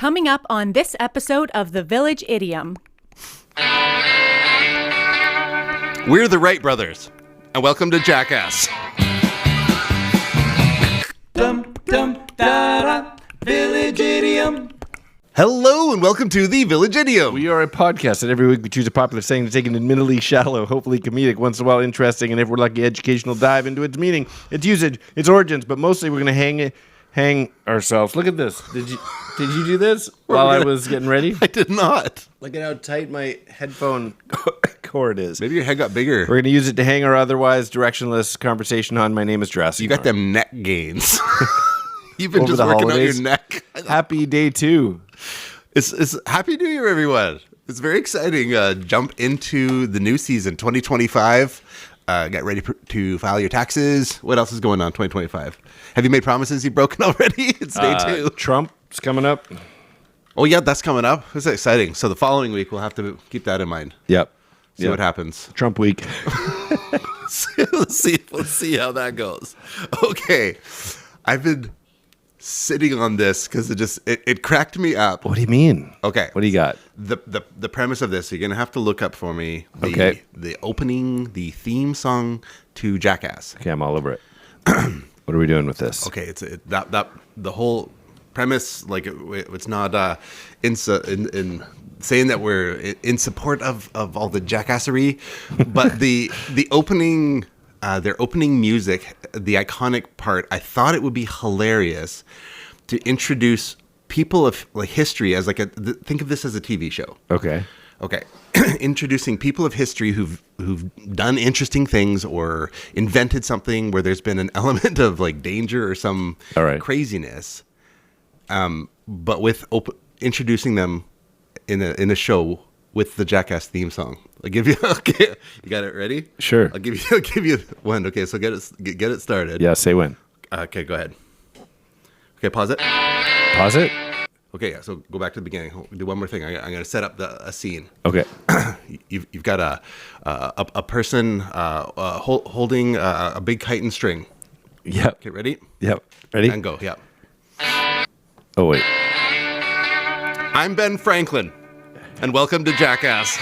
Coming up on this episode of the Village Idiom. We're the Wright brothers, and welcome to Jackass. Dum dum da da, Village Idiom. Hello, and welcome to the Village Idiom. We are a podcast that every week we choose a popular saying to take an admittedly shallow, hopefully comedic, once in a while interesting, and if we're lucky, educational dive into its meaning, its usage, its origins, but mostly we're going to hang ourselves. Look at this. Did you do this while I was getting ready? I did not. Look at how tight my headphone cord is. Maybe your head got bigger. We're going to use it to hang our otherwise directionless conversation on. My name is Jurassic. You got them neck gains. You've been Over just the working holidays. out your neck. Happy day 2. It's Happy New Year, everyone. It's very exciting. Jump into the new season, 2025. Get ready to file your taxes. What else is going on 2025? Have you made promises you've broken already? It's day 2. Trump's coming up. Oh, yeah, that's coming up. It's exciting. So the following week, we'll have to keep that in mind. Yep. See what happens. Trump week. Let's see how that goes. Okay. I've been sitting on this because it cracked me up. What do you mean? Okay. What do you got? The premise of this, you're going to have to look up for me the theme song to Jackass. Okay, I'm all over it. What are we doing with this? Okay, it's the whole premise, like it's not in saying that we're in support of all the jackassery, but the opening their opening music, the iconic part, I thought it would be hilarious to introduce people of like history as think of this as a TV show. Okay. Introducing people of history who've done interesting things or invented something where there's been an element of like danger or some craziness, but with introducing them in a show with the Jackass theme song. I'll give you. Okay, you got it ready? Sure. I'll give you one. Okay, so get it started. Yeah, say when. Okay, go ahead. Okay, pause it. Pause it. Okay, yeah. So go back to the beginning. Do one more thing. I'm going to set up a scene. Okay. You've got a person holding a big kite and string. Yep. Okay, ready? Yep. Ready? And go. Yep. Oh wait. I'm Ben Franklin, and welcome to Jackass.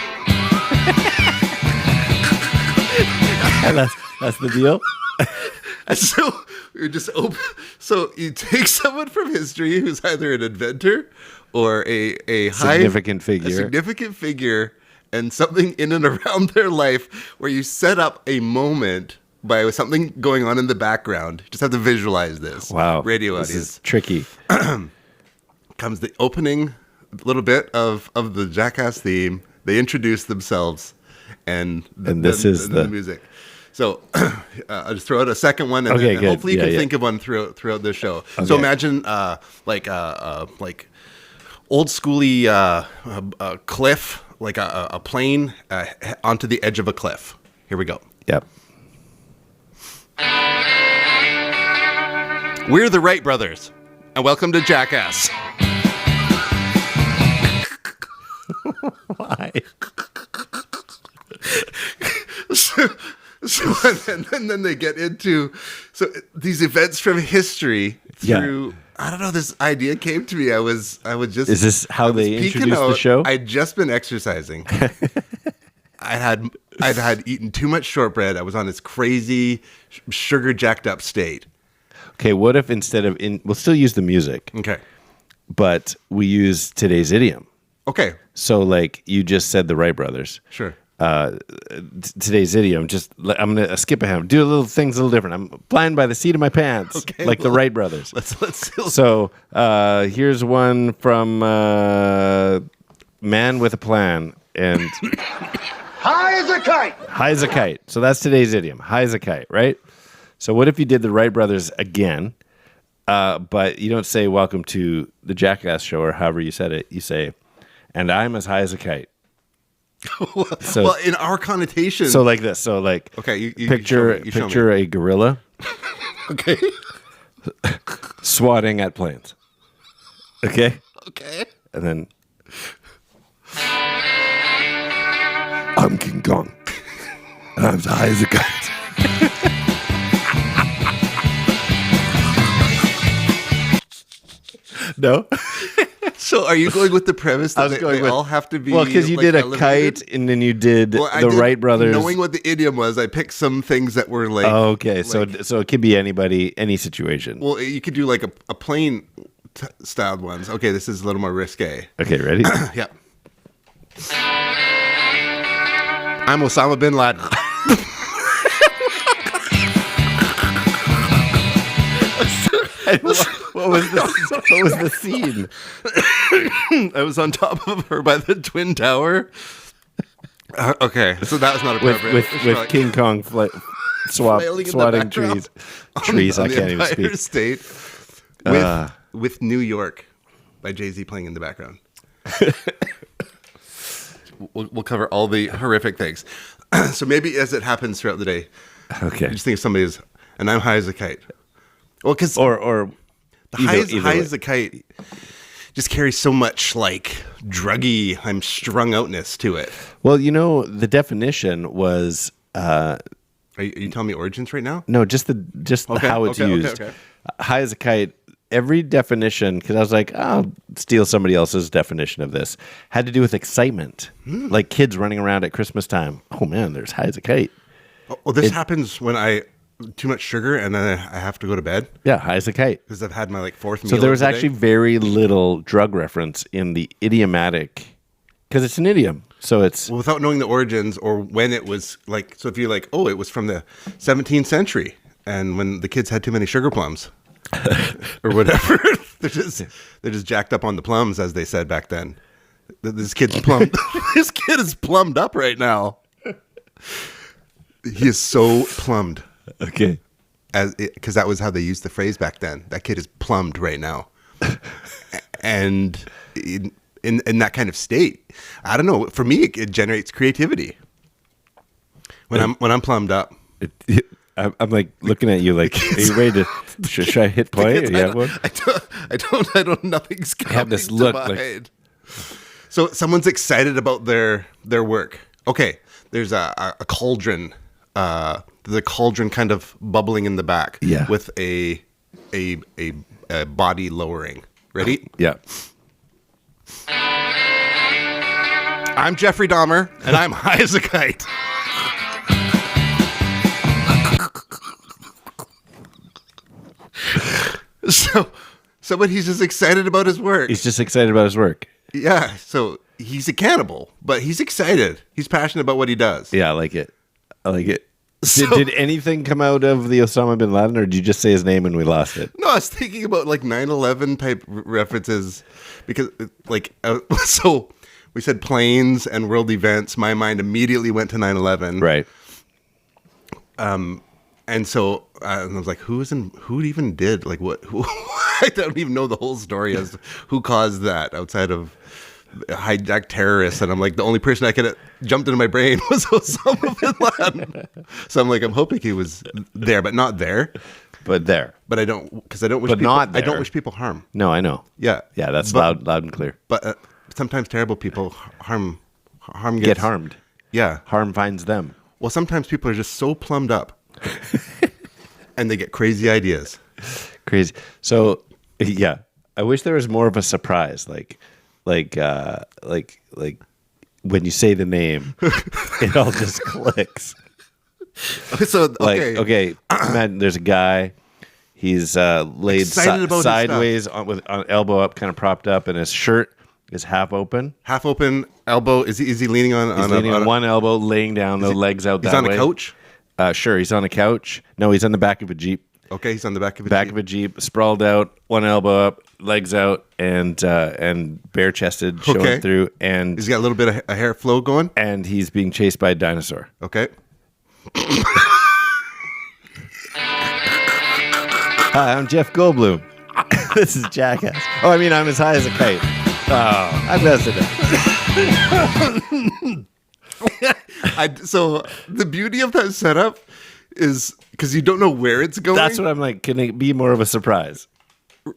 That's the deal. And so you're just open. So you take someone from history who's either an inventor or a Significant figure, and something in and around their life where you set up a moment by something going on in the background. You just have to visualize this. Wow. Radio this audience. is tricky. Comes the opening little bit of the Jackass theme. They introduce themselves, and this is the music. So I'll just throw out a second one, and hopefully you can think of one throughout the show. Okay. So imagine like old schooly cliff, like a plane onto the edge of a cliff. Here we go. Yep. We're the Wright brothers, and welcome to Jackass. Why? So and then they get into these events from history through I don't know, this idea came to me. I was just Is this how they introduced the show? I'd just been exercising. I'd had eaten too much shortbread. I was on this crazy sugar jacked up state. Okay, what if instead of we'll still use the music. Okay. But we use today's idiom. Okay. So like you just said the Wright brothers. Sure. Today's idiom, I'm gonna skip ahead. Do things a little different. I'm flying by the seat of my pants, the Wright brothers. Let's. So here's one from Man with a Plan and High.As.A.Kite. High.As.A.Kite. So that's today's idiom. High.As.A.Kite, right? So what if you did the Wright brothers again, but you don't say welcome to the Jackass show or however you said it. You say, and I'm as high as a kite. Well, in our connotation. So like this. So like, okay, you picture show me. a gorilla. Okay. Swatting at planes. Okay. Okay. And then I'm King Kong, and I'm as high as a kite. No. So are you going with the premise I that was going they with, all have to be well, because you like, did a elevated? kite and then you did I the did- Wright brothers. Knowing what the idiom was, I picked some things that were like. Oh, okay, like- so it could be anybody, any situation. Well, you could do like a plane styled ones. Okay, this is a little more risque. Okay, ready? Yeah. I'm Osama bin Laden. What was the scene? I was on top of her by the Twin Tower. Okay, so that was not appropriate. With King Kong Flailing in the swatting background. trees. On I the can't even Empire speak. State with New York by Jay-Z playing in the background. We'll cover all the horrific things. So maybe as it happens throughout the day, Okay. you just think of somebody's, and I'm high as a kite. Well, because Or the high as a kite just carries so much like druggy, I'm strung outness to it. well, the definition was Are you telling me origins right now? no, just how it's okay, used. okay. High as a kite. Every definition, because I was like, I'll steal somebody else's definition of this, had to do with excitement, like kids running around at Christmas time. Oh man, there's high as a kite. Oh, this happens when I too much sugar and then I have to go to bed Yeah, high as a kite. because I've had my like fourth meal. So there was of the day. actually very little drug reference in the idiomatic, because it's an idiom. So it's Well, without knowing the origins or when it was like. So if you're like, oh, it was from the 17th century, and when the kids had too many sugar plums, or whatever, they're just jacked up on the plums, as they said back then. This kid's plumbed. This kid is plumbed up right now. He is so plumbed, okay. because that was how they used the phrase back then. That kid is plumbed right now, and in that kind of state, I don't know. For me, it generates creativity. When I'm plumbed up. I'm like looking at you like, are you ready to? Should I hit play? Because You have one? I don't. Nothing's coming have this to look like- mind. So someone's excited about their work. Okay, there's a cauldron. There's a cauldron kind of bubbling in the back. Yeah. With a body lowering. Ready? Yeah. I'm Jeffrey Dahmer, and I'm high as a kite. But he's just excited about his work. He's just excited about his work. Yeah, so he's a cannibal, but he's excited. He's passionate about what he does. Yeah, I like it. So- Did anything come out of the Osama bin Laden, or did you just say his name and we lost it? No, I was thinking about like 9/11 type references because so we said planes and world events. My mind immediately went to 9/11. Right. And so I was like, who even did like what? I don't even know the whole story as to who caused that outside of hijacked terrorists. And I'm like, the only person I could have jumped into my brain was Osama bin Laden. So I'm like, I'm hoping he was there, but not there. But there. But I don't, because I don't wish But people, not I don't there. wish people harm. No, I know. Yeah. Yeah, that's But- loud and clear. But sometimes terrible people harm Get gets, harmed. Yeah. Harm finds them. Well, sometimes people are just so plumbed up and they get crazy ideas. Crazy. So, yeah, I wish there was more of a surprise, like when you say the name, it all just clicks. So, Like, okay. okay, imagine there's a guy. He's laid Excited about his sideways on elbow up, kind of propped up, and his shirt is half open. Half open elbow. Is he leaning on? He's leaning on one elbow, laying down, the legs out He's that on way. a couch. Sure, he's on a couch. No, he's on the back of a Jeep. Okay, he's on the back of a Back Jeep. of a Jeep, sprawled out, one elbow up, legs out, and bare chested, showing Okay. through, and He's got a little bit of a hair flow going. he's being chased by a dinosaur. Okay. Hi, I'm Jeff Goldblum. This is Jackass. Oh, I mean, I'm as high as a kite. Oh, I messed it up. So the beauty of that setup is because you don't know where it's going. That's what I'm like. Can it be more of a surprise?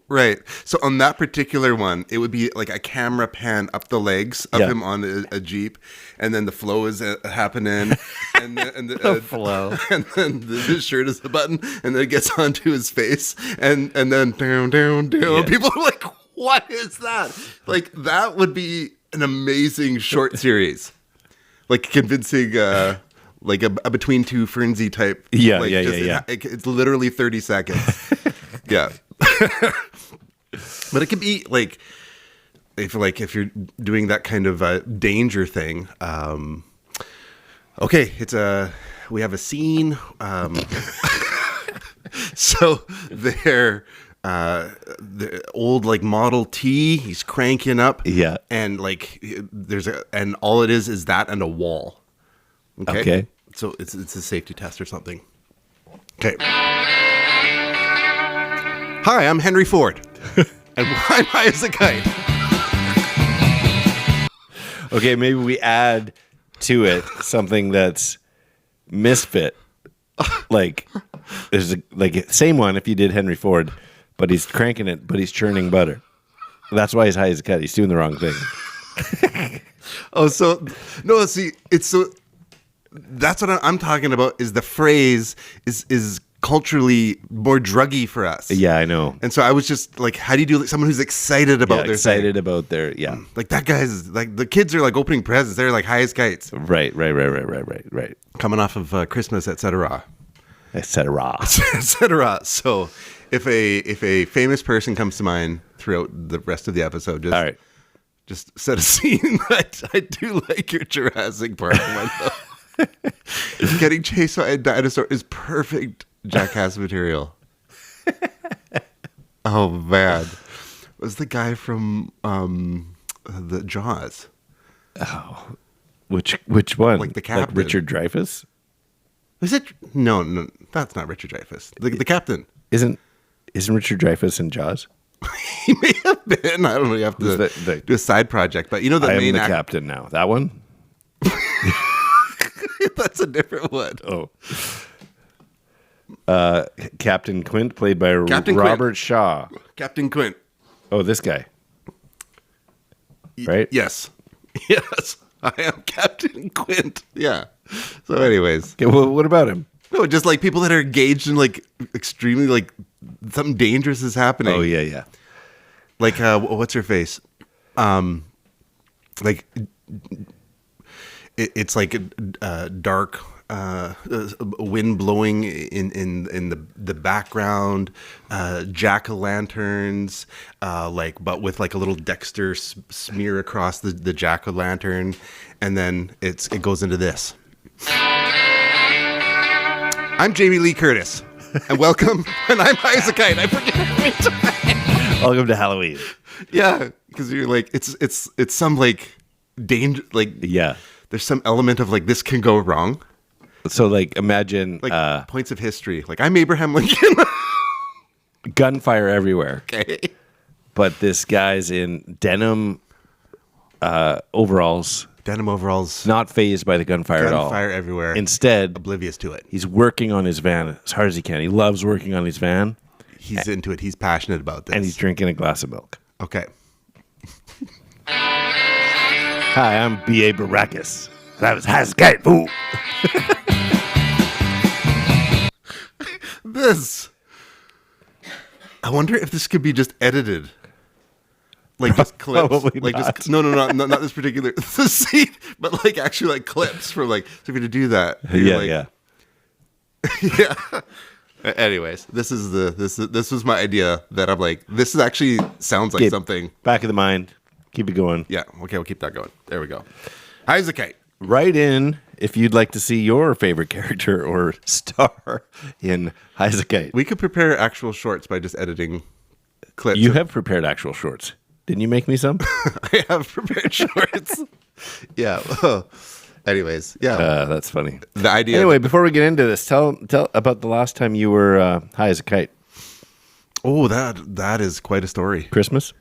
Right. So on that particular one, it would be like a camera pan up the legs of Yeah. him on a Jeep, and then the flow is happening, and the flow. and then his shirt is the button, and then it gets onto his face, and then down. Yeah. People are like, What is that? Like, that would be an amazing short series. Like, convincing, like a between two Fernsey type. Yeah, like, It's literally 30 seconds. Yeah. But it could be, like, if you're doing that kind of danger thing. Okay, we have a scene. So they're the old like Model T. He's cranking up. Yeah, and like and all it is that and a wall. Okay. So it's a safety test or something. Okay. Hi, I'm Henry Ford, and I'm high as a kite. Okay, maybe we add to it something that's misfit. Like there's same one if you did Henry Ford, but he's cranking it, but he's churning butter. That's why he's high as a kite. He's doing the wrong thing. Oh, so no, see, it's so. That's what I'm talking about. Is the phrase is culturally more druggy for us? Yeah, I know. And so I was just like, how do you do like someone who's excited about their excited thing? About their like that guy's like the kids are like opening presents. They're like high as kites. Right. Coming off of Christmas, etc. Etc. So if a famous person comes to mind throughout the rest of the episode, just all right. Just set a scene. I do like your Jurassic Park one though. Getting chased by a dinosaur is perfect Jackass material. Oh man, was the guy from the Jaws? Oh, which one? Like the captain, like Richard Dreyfuss? Was it? No, that's not Richard Dreyfuss. The captain isn't Richard Dreyfuss in Jaws? He may have been. I don't know. You have to do a side project, but you know the I main am the captain now. That one. That's a different one. Oh. Captain Quint, played by Robert Shaw. Captain Quint. Oh, this guy. Right? Yes. I am Captain Quint. Yeah. So anyways. Okay, well, what about him? No, just like people that are engaged in like extremely like something dangerous is happening. Oh, yeah. Like, what's her face? Like, it's like dark wind blowing in the background, jack-o'-lanterns, but with like a little Dexter smear across the jack-o'-lantern, and then it goes into this. I'm Jamie Lee Curtis, and welcome, and I'm High.As.A.Kite. I forget every time. Welcome to Halloween. Yeah, because you're like it's some like danger, like there's some element of like this can go wrong. So like imagine like points of history. Like I'm Abraham Lincoln. Gunfire everywhere. Okay. But this guy's in denim overalls. Denim overalls. Not fazed by the gunfire at all. Gunfire everywhere. Instead, oblivious to it. He's working on his van as hard as he can. He loves working on his van. He's into it. He's passionate about this. And he's drinking a glass of milk. Okay. Hi, I'm B.A. Baracus. That was High.As.A.Kite, fool. This. I wonder if this could be just edited. Like just clips. Probably like not. Just not this particular scene, but like actually like clips from like so if you're to do that. Yeah. Yeah. Anyways, this was my idea that I'm like, this is actually sounds like something. Back of the mind. Keep it going. Yeah. Okay, we'll keep that going. There we go. High.As.A.Kite. Write in if you'd like to see your favorite character or star in High.As.A.Kite. We could prepare actual shorts by just editing clips. You have prepared actual shorts. Didn't you make me some? I have prepared shorts. Yeah. Anyways, yeah. That's funny. The idea. Anyway, before we get into this, tell about the last time you were High.As.A.Kite. Oh, that is quite a story. Christmas?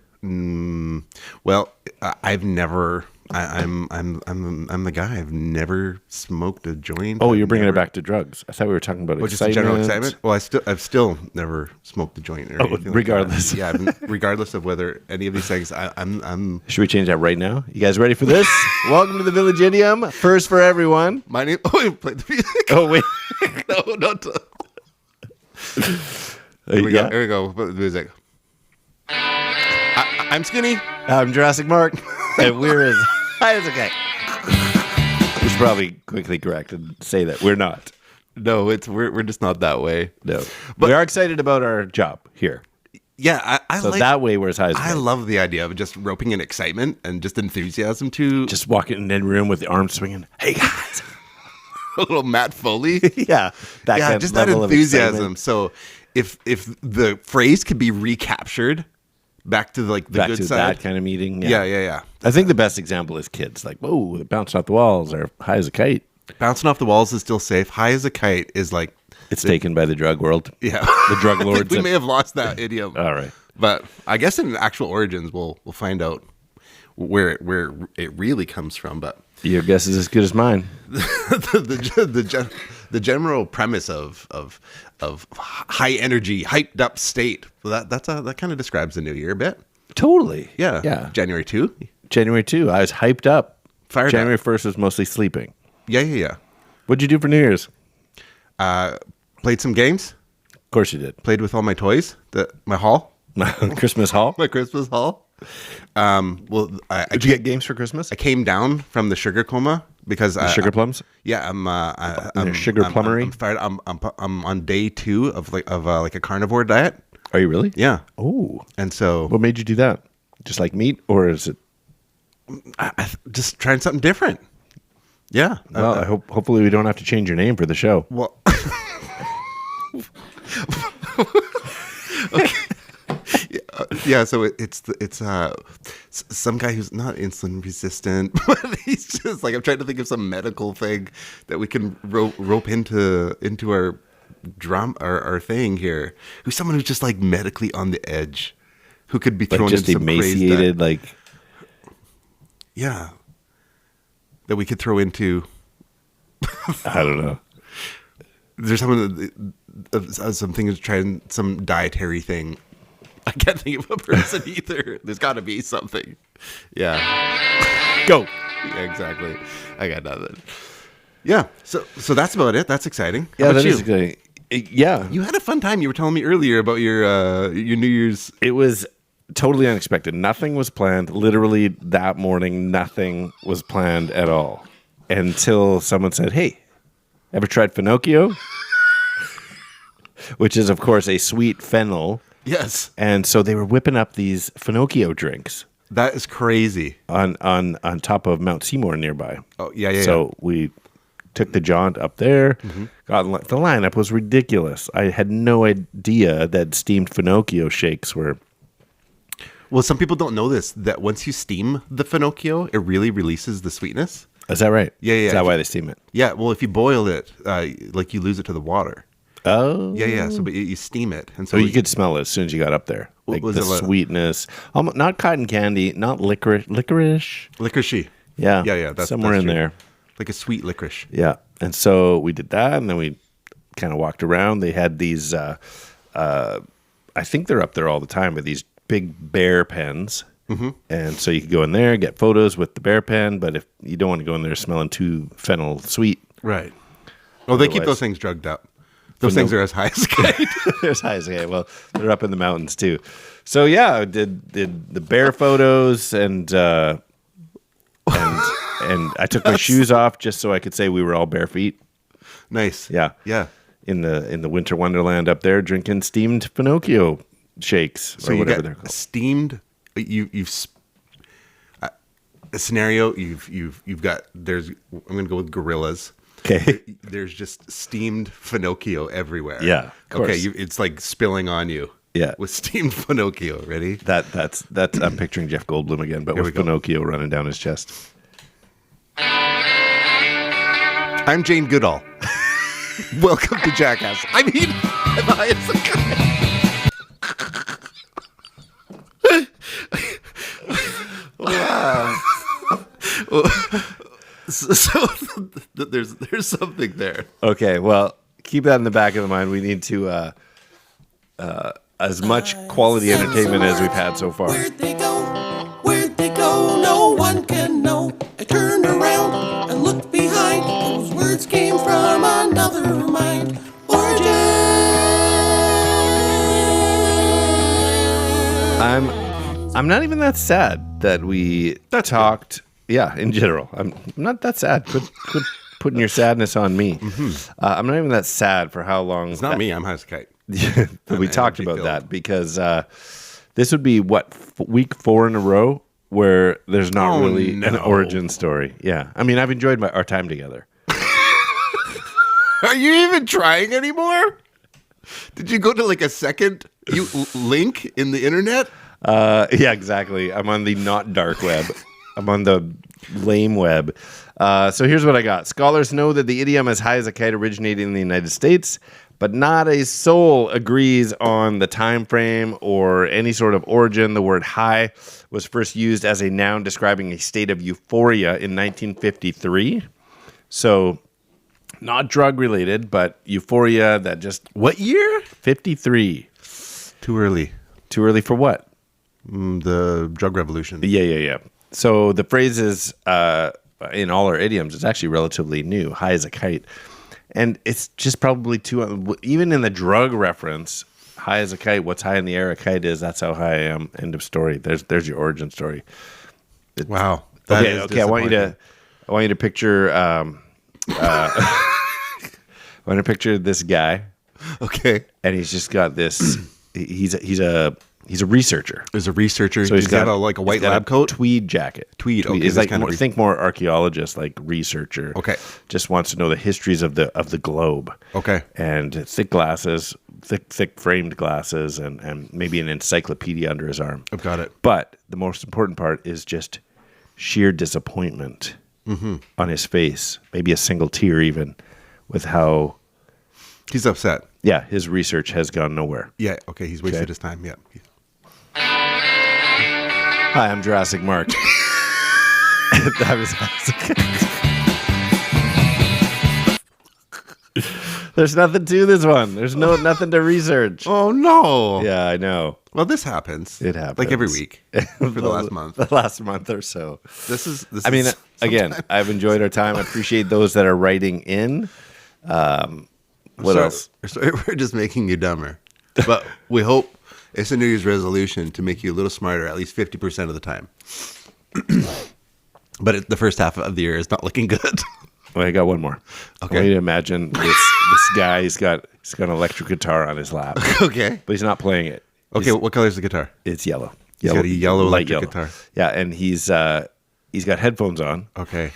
Well, I've never. I'm the guy. I've never smoked a joint. Oh, you're bringing it back to drugs. I thought we were talking about excitement. Just general excitement. Well, I've still never smoked a joint. Or regardless. Like regardless of whether any of these things. I'm. Should we change that right now? You guys ready for this? Welcome to the Village Idiom. First for everyone. My name. Oh, you played the music. Oh wait. No, not. Here we go. Here we go. We'll put the music. I'm Skinny. I'm Jurassic Mark, and we're as high as a kite. We should probably quickly correct and say that we're not. No, we're just not that way. No, But- we are excited about our job here. Yeah, I So like that way we're as high as a I kite. love the idea of just roping in excitement and just enthusiasm to Just walking in the room with the arms swinging. Hey guys, a little Matt Foley. yeah, that Yeah, kind just of that level of enthusiasm. excitement. So if the phrase could be recaptured back to like the Back good to side. that kind of meeting. Yeah. I think the best example is kids. Like, whoa, they're bouncing off the walls or high as a kite. Bouncing off the walls is still safe. High as a kite is like It's taken by the drug world. yeah. The drug I think lords. we may have lost that idiom. All right. But I guess in actual origins we'll find out where it really comes from. But Your guess is as good as mine. the general premise of high energy, hyped up state. That kind of describes the new year a bit. Totally. Yeah. Yeah. January 2. January 2, I was hyped up. Fired up. January 1st was mostly sleeping. Yeah. What'd you do for New Year's? Played some games. Of course you did. Played with all my toys. My haul. Christmas haul. My Christmas haul. Well, Did you get games for Christmas? I came down from the sugar coma because Sugar plums? Yeah, I'm sugar plummery? I'm fired. I'm on day 2 of like a carnivore diet. Are you really? Yeah, Oh. and so What made you do that? Just like meat, or is it? I just trying something different. Yeah. Well, I hope. Hopefully, we don't have to change your name for the show. Well. Yeah, so it's some guy who's not insulin resistant, but he's just like I'm trying to think of some medical thing that we can rope into our drum our thing here. Who's someone who's just like medically on the edge, who could be Like thrown just in some emaciated, like yeah, that we could throw into. I don't know. There's something trying some dietary thing. I can't think of a person either. There's got to be something. Yeah. Go. Yeah, exactly. I got nothing. Yeah. So that's about it. That's exciting. How Yeah, about that you? is exciting. Yeah, You had a fun time. You were telling me earlier about your New Year's. it was totally unexpected. Nothing was planned. Literally that morning, nothing was planned at all until someone said, "Hey, ever tried Finocchio?" Which is, of course, a sweet fennel. Yes. And so they were whipping up these Finocchio drinks That is crazy. on top of Mount Seymour nearby. Oh, yeah. So we took the jaunt up there. The lineup was ridiculous. I had no idea that steamed Finocchio shakes were. Well, some people don't know this, that once you steam the Finocchio, it really releases the sweetness. Is that right? Yeah. Is that why they steam it? Yeah. Well, if you boil it, like you lose it to the water. Oh. Yeah. So but you steam it. And so So you could smell it as soon as you got up there. Like was the it like- sweetness. Not cotton candy, not licorice. licorice. Yeah. Yeah. That's somewhere in true. there. Like a sweet licorice. Yeah. And so we did that, and then we kind of walked around. They had these, I think they're up there all the time, but these big bear pens. Mm-hmm. And so you could go in there, get photos with the bear pen, but if you don't want to go in there smelling too fennel sweet. Right. Oh, they keep Otherwise- those things drugged up. Those things are as high as kite. There's High.A.S.A.Kite. Well, they're up in the mountains too. So yeah, I did the bear photos and I took my shoes off just so I could say we were all bare feet. Nice. Yeah. Yeah. In the winter wonderland up there, drinking steamed Finocchio shakes So or you whatever got they're called. steamed. A scenario. You've got. There's. I'm going to go with gorillas. Okay. There's just steamed Finocchio everywhere. Yeah, of Okay. course. It's like spilling on you. Yeah. With steamed Finocchio. Ready? That's I'm picturing Jeff Goldblum again, but Here with we go. Pinocchio running down his chest. I'm Jane Goodall. Welcome to Jackass. I mean, I'm High.A.S.A.Kite. So there's something there. Okay, well, keep that in the back of the mind. We need to as much quality entertainment as we've had so far. Where'd they go? Where'd they go? No one can know. I turned around and looked behind. Those words came from another mind. I'm not even that sad that we talked. Yeah, in general, I'm not that sad. Quit putting your sadness on me. I'm not even that sad for how long. It's not me. I'm High.As.A.Kite. We talked about that because this would be week 4 in a row where there's not really an origin story. Yeah, I mean, I've enjoyed our time together. Are you even trying anymore? Did you go to like a second link in the internet? Yeah, exactly. I'm on the not dark web. I'm on the lame web. So here's what I got. Scholars know that the idiom as high as a kite originated in the United States, but not a soul agrees on the time frame or any sort of origin. The word high was first used as a noun describing a state of euphoria in 1953. So not drug related, but euphoria that just... What year? 53. Too early. Too early for what? The drug revolution. Yeah. So the phrase is, in all our idioms, it's actually relatively new, high as a kite. And it's just probably too, even in the drug reference, high as a kite, what's high in the air, a kite is, that's how high I am, end of story. There's your origin story. Wow. Okay, I want you to picture, I want to picture this guy. Okay. And he's just got this, he's a researcher. He's a researcher. So he's got a white lab coat? Tweed jacket. Tweed. Okay. It's like think more archaeologist, like researcher. Okay. Just wants to know the histories of the globe. Okay. And thick glasses, thick framed glasses, and maybe an encyclopedia under his arm. I've got it. But the most important part is just sheer disappointment on his face. Maybe a single tear even, with how he's upset. Yeah, his research has gone nowhere. Yeah. Okay. He's wasted his time. Yeah. Hi, I'm Jurassic Mark. That was There's nothing to this one. There's nothing to research. Oh no. Yeah, I know. Well, this happens. It happens. Like every week for the last month. The last month or so. This is again, I've enjoyed our time. I appreciate those that are writing in. What else? We're just making you dumber. But we hope it's a New Year's resolution to make you a little smarter at least 50% of the time. But the first half of the year is not looking good. Well, I got one more. Okay. I want you to imagine this guy. He's got an electric guitar on his lap. Okay. But he's not playing it. Okay, what color is the guitar? It's yellow. He's got a yellow light electric guitar. Yeah, and he's got headphones on. Okay.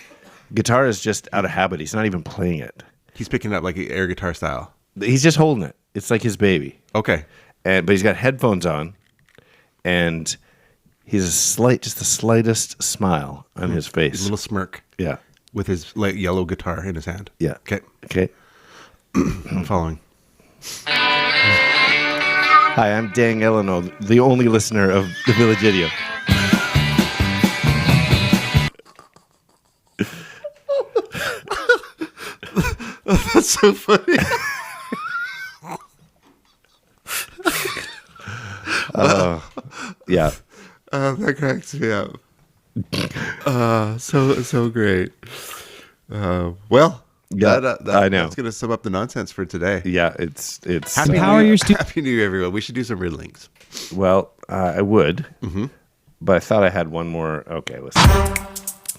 Guitar is just out of habit. He's not even playing it. He's picking up like air guitar style. He's just holding it. It's like his baby. Okay. But he's got headphones on, and he's just the slightest smile on his face. A little smirk. Yeah. With his yellow guitar in his hand. Yeah. Okay. I'm following. Hi, I'm Dan Eleno, the only listener of the Village Idiom. That's so funny. Yeah. That cracks me up. So great. Well, yeah, I know. That's going to sum up the nonsense for today. Yeah, it's. Happy New Year, everyone. We should do some riddlings. Well, I would, but I thought I had one more. Okay, listen.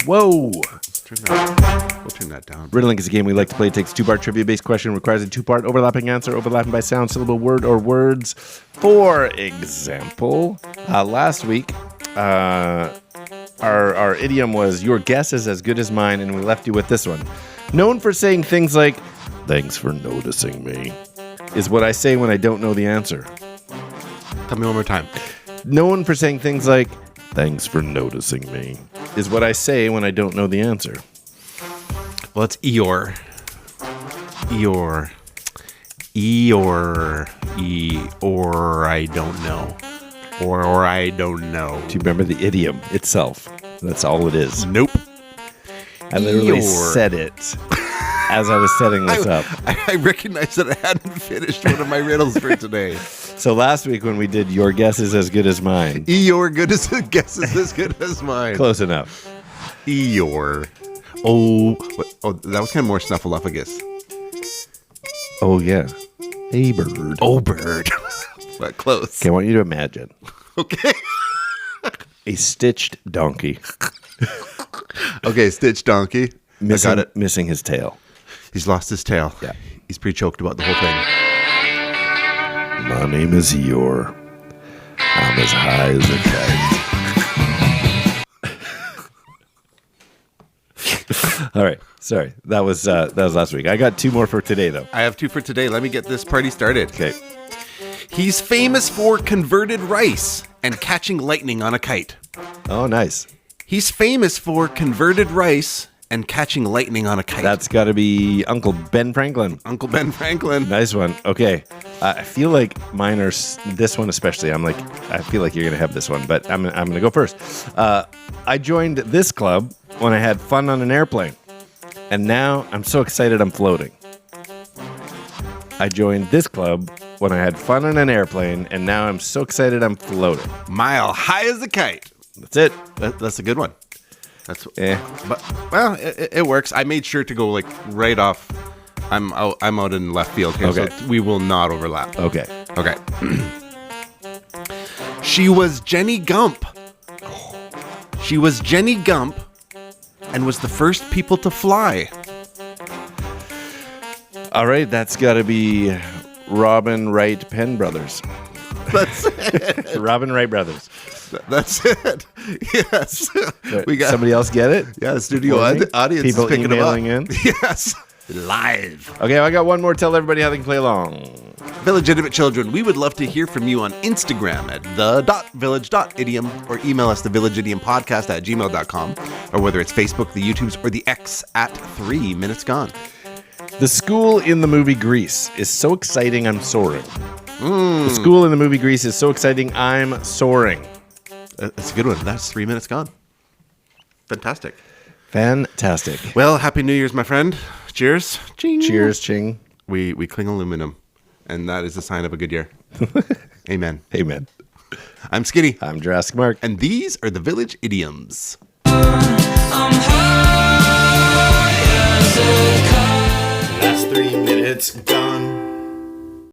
Whoa! We'll turn that down. Riddling is a game we like to play. It takes a 2-part trivia-based question, requires a 2-part overlapping answer, overlapping by sound, syllable, word, or words. For example, last week, our idiom was, your guess is as good as mine, and we left you with this one. Known for saying things like, thanks for noticing me, is what I say when I don't know the answer. Tell me one more time. Known for saying things like, thanks for noticing me, is what I say when I don't know the answer. Well, it's Eeyore. I don't know. Or I don't know. Do you remember the idiom itself? That's all it is. Nope. I literally said it as I was setting this up. I recognized that I hadn't finished one of my riddles for today. So last week when we did Your Guess is As Good as Mine. Your guess is as good as mine. Close enough. Eeyore. Oh, that was kind of more snuffleupagus. Oh, yeah. Hey, bird. Oh, bird. But close. Okay, I want you to imagine. Okay. A stitched donkey. Okay, stitched donkey. I got it. Missing his tail. He's lost his tail. Yeah. He's pretty choked about the whole thing. My name is Eeyore. I'm as high as a kite. All right. Sorry. That was last week. I got 2 more for today, though. I have 2 for today. Let me get this party started. Okay. He's famous for converted rice and catching lightning on a kite. Oh, nice. He's famous for converted rice and catching lightning on a kite. That's got to be Uncle Ben Franklin. Uncle Ben Franklin. Nice one. Okay. I feel like mine are, this one especially, I feel like you're going to have this one, but I'm going to go first. I joined this club when I had fun on an airplane, and now I'm so excited I'm floating. I joined this club when I had fun on an airplane, and now I'm so excited I'm floating. Mile high as a kite. That's it. That's a good one. But it works. I made sure to go like right off. I'm out in left field here, Okay. so we will not overlap. Okay. Okay. She was Jenny Gump. She was Jenny Gump and was the first people to fly. All right. That's got to be Robin Wright Penn Brothers. That's it. Robin Wright Brothers. That's it. Yes. We got Somebody else get it? Yeah, the studio audience People is picking emailing them up. in. Yes. Live. Okay, I got one more. Tell everybody how they can play along. Village children, we would love to hear from you on Instagram at the.village.idiom or email us thevillageidiompodcast@gmail.com, or whether it's Facebook, the YouTubes, or the X at 3 Minutes Gone. The school in the movie Grease is so exciting, I'm soaring. The school in the movie Grease is so exciting, I'm soaring. That's a good one. That's 3 Minutes Gone. Fantastic. Fantastic. Well, Happy New Year's, my friend. Cheers. Ching. Cheers, Ching. We cling aluminum, and that is a sign of a good year. Amen. Amen. I'm Skinny, I'm Jurassic Mark. and these are the Village Idioms. High as a kite. Last 3 minutes gone.